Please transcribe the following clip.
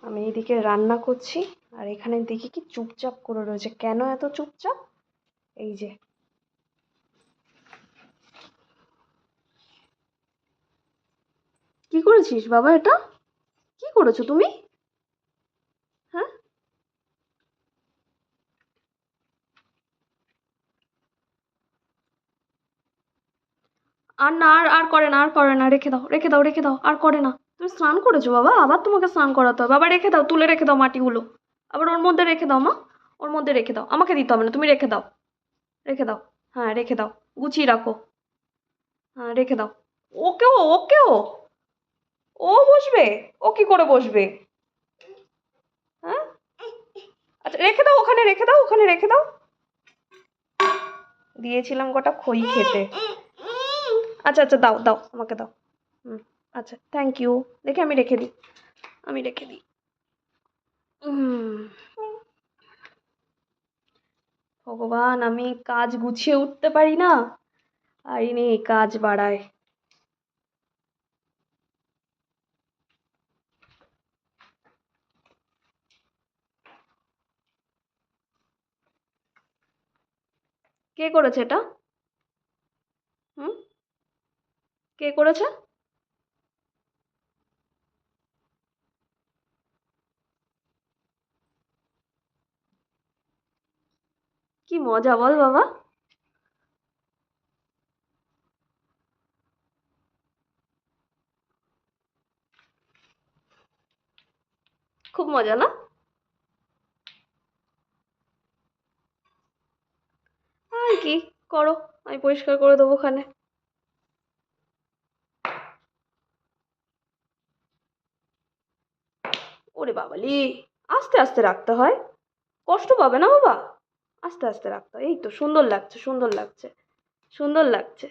আমি এইদিকে রান্না করছি আর এখানে দেখি কি চুপচাপ করে রয়েছে। কেন এত চুপচাপ? এই যে কি করেছিস বাবা? এটা কি করেছো তুমি? হ্যাঁ, আর না, আর আর করে না, আর করে না, রেখে দাও, রেখে দাও, রেখে দাও, আর করে না। তুমি স্নান করেছো বাবা? আবার তোমাকে স্নান করাতে হবে? বাবা রেখে দাও, তুলে রেখে দাও মাটিগুলো। আবার ওর মধ্যে রেখে দাও মা, ওর মধ্যে রেখে দাও, আমাকে দিতে হবে না, তুমি রেখে দাও, রেখে দাও। হ্যাঁ রেখে দাও, গুছিয়ে রাখো। হ্যাঁ রেখে দাও। ওকেও, ওকেও, ও বসবে? ও কি করে বসবে? হ্যাঁ, আচ্ছা রেখে দাও, ওখানে রেখে দাও, ওখানে রেখে দাও। দিয়েছিলাম গোটা খই খেতে। আচ্ছা আচ্ছা, দাও দাও, আমাকে দাও। হুম, আচ্ছা থ্যাংক ইউ। দেখে আমি রেখে দিই, আমি রেখে দিই। হুম, ভগবান, আমি কাজ গুছিয়ে উঠতে পারি না, আর ইনি কাজ বাড়ায়। কে করেছে এটা? হুম, কে করেছে? কি মজা বল বাবা। খুব মজা না? আর কি, করো, আমি পরিষ্কার করে দেবো ওখানে। ওরে বাবালি, আস্তে আস্তে রাখতে হয়, কষ্ট পাবে না বাবা? আস্তে আস্তে রাখতে হয়। এই তো সুন্দর লাগছে, সুন্দর লাগছে, সুন্দর লাগছে।